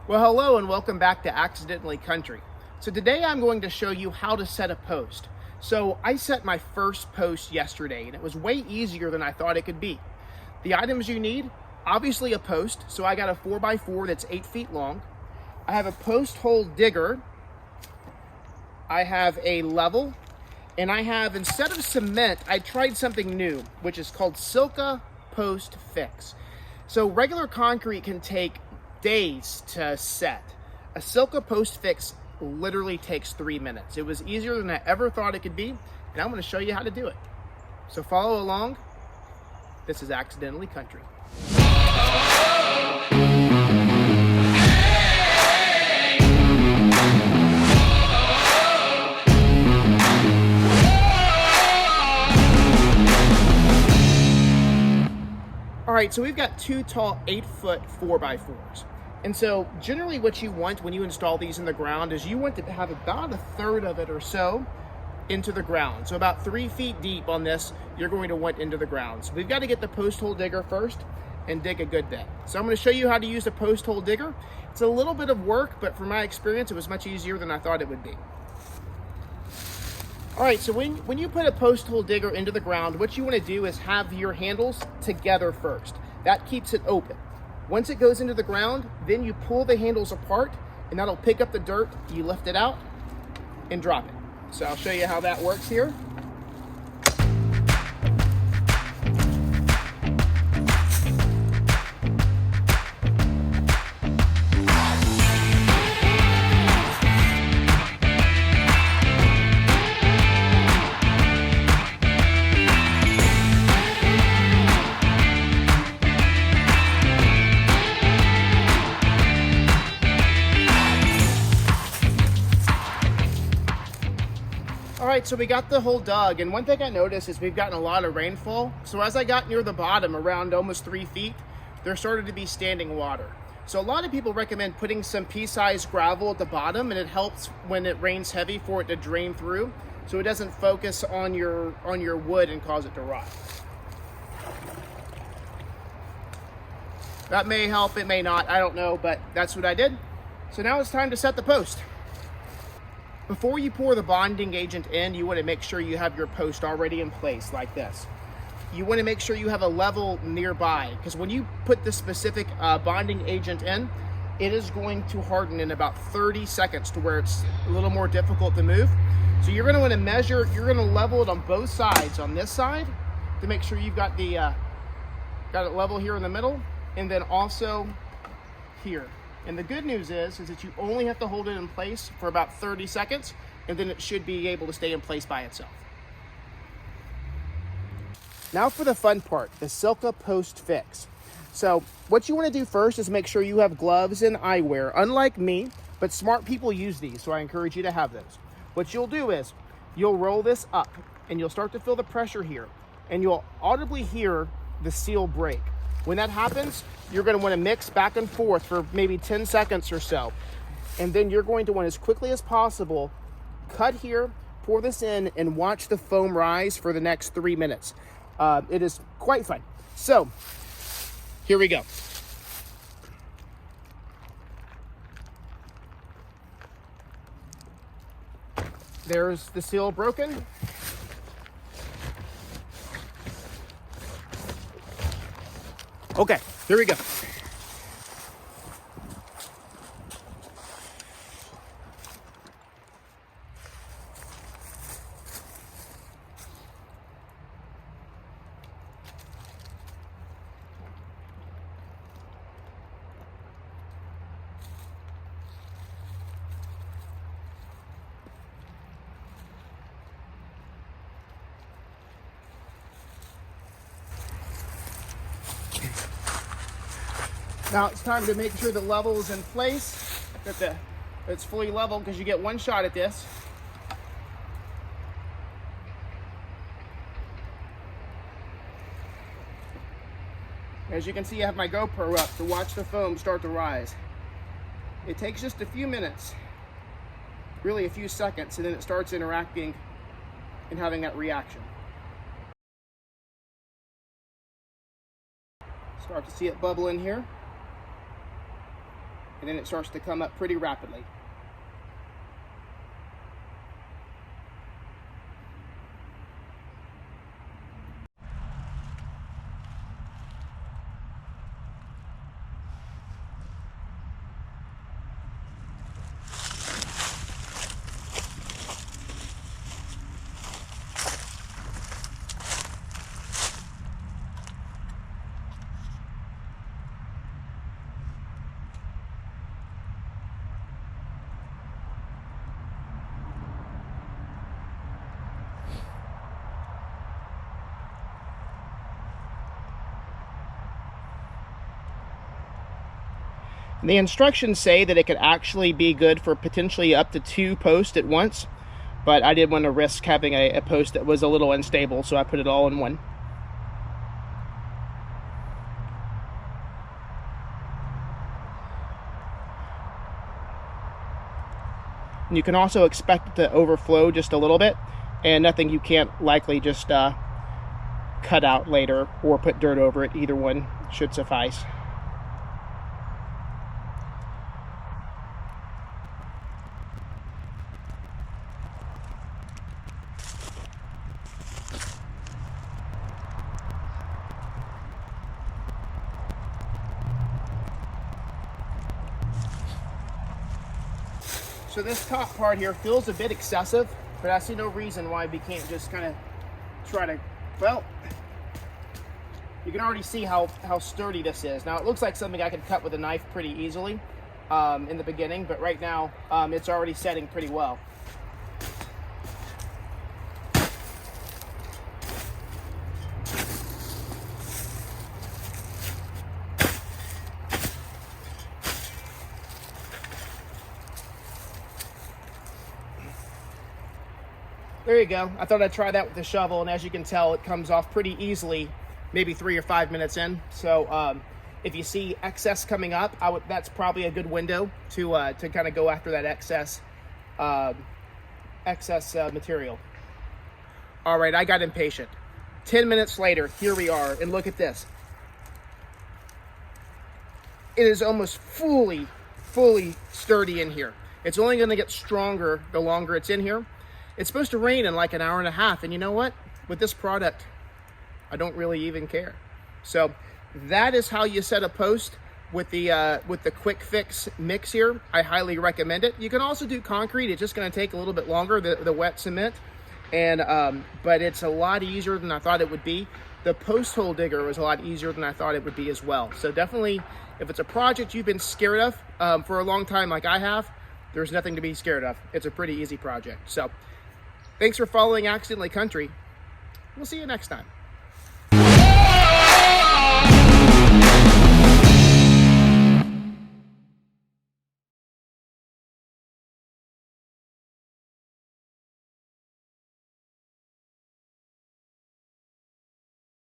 Well, hello and welcome back to Accidentally Country. So today I'm going to show you how to set a post. So I set my first post yesterday and it was way easier than I thought it could be. The items you need, obviously a post. So I got a 4x4 that's 8 feet long. I have a post hole digger. I have a level, and I have, instead of cement, I tried something new, which is called Silka Post Fix. So regular concrete can take days to set. A Silka Post Fix literally takes 3 minutes. It was easier than I ever thought it could be, and I'm going to show you how to do it. So follow along. This is Accidentally Country. All right, so we've got two tall 8-foot 4x4s. And so generally what you want when you install these in the ground is you want to have about a third of it or so into the ground. So about 3 feet deep on this, you're going to want into the ground. So we've got to get the post hole digger first and dig a good bit. So I'm going to show you how to use a post hole digger. It's a little bit of work, but from my experience, it was much easier than I thought it would be. All right, so when you put a post hole digger into the ground, what you want to do is have your handles together first. That keeps it open. Once it goes into the ground, then you pull the handles apart and that'll pick up the dirt. You lift it out and drop it. So I'll show you how that works here. All right, so we got the hole dug, and one thing I noticed is we've gotten a lot of rainfall. So as I got near the bottom, around almost 3 feet, there started to be standing water. So a lot of people recommend putting some pea-sized gravel at the bottom, and it helps when it rains heavy for it to drain through, so it doesn't focus on your wood and cause it to rot. That may help, it may not, I don't know, but that's what I did. So now it's time to set the post. Before you pour the bonding agent in, you want to make sure you have your post already in place like this. You want to make sure you have a level nearby, because when you put the specific bonding agent in, it is going to harden in about 30 seconds to where it's a little more difficult to move. So you're going to want to measure, you're going to level it on both sides. On this side, to make sure you've got the got it level here in the middle, and then also here. And the good news is that you only have to hold it in place for about 30 seconds, and then it should be able to stay in place by itself. Now for the fun part, the Silka Post Fix. So what you want to do first is make sure you have gloves and eyewear. Unlike me, but smart people use these, so I encourage you to have those. What you'll do is you'll roll this up, and you'll start to feel the pressure here, and you'll audibly hear the seal break. When that happens, you're going to want to mix back and forth for maybe 10 seconds or so. And then you're going to want, as quickly as possible, cut here, pour this in, and watch the foam rise for the next 3 minutes. It is quite fun. So, here we go. There's the seal broken. Okay, here we go. Now it's time to make sure the level is in place, that it's fully level, because you get one shot at this. As you can see, I have my GoPro up to watch the foam start to rise. It takes just a few minutes, really a few seconds, and then it starts interacting and having that reaction. Start to see it bubble in here. and then it starts to come up pretty rapidly. The instructions say that it could actually be good for potentially up to 2 posts at once, but I didn't want to risk having a post that was a little unstable, so I put it all in one. And you can also expect it to overflow just a little bit, and nothing you can't likely just cut out later or put dirt over it. Either one should suffice. So this top part here feels a bit excessive, but I see no reason why we can't just kind of try to, well, you can already see how sturdy this is. Now it looks like something I could cut with a knife pretty easily in the beginning, but right now it's already setting pretty well. There you go. I thought I'd try that with the shovel, and as you can tell, it comes off pretty easily, maybe 3 or 5 minutes in. So if you see excess coming up, that's probably a good window to kind of go after that excess material. All right, I got impatient. 10 minutes later, here we are, and look at this. It is almost fully sturdy in here. It's only going to get stronger the longer it's in here. It's supposed to rain in like an hour and a half, and you know what? With this product, I don't really even care. So that is how you set a post with the quick fix mix here. I highly recommend it. You can also do concrete. It's just going to take a little bit longer, the wet cement, and but it's a lot easier than I thought it would be. The post hole digger was a lot easier than I thought it would be as well. So definitely, if it's a project you've been scared of for a long time like I have, there's nothing to be scared of. It's a pretty easy project. So thanks for following Accidentally Country. We'll see you next time.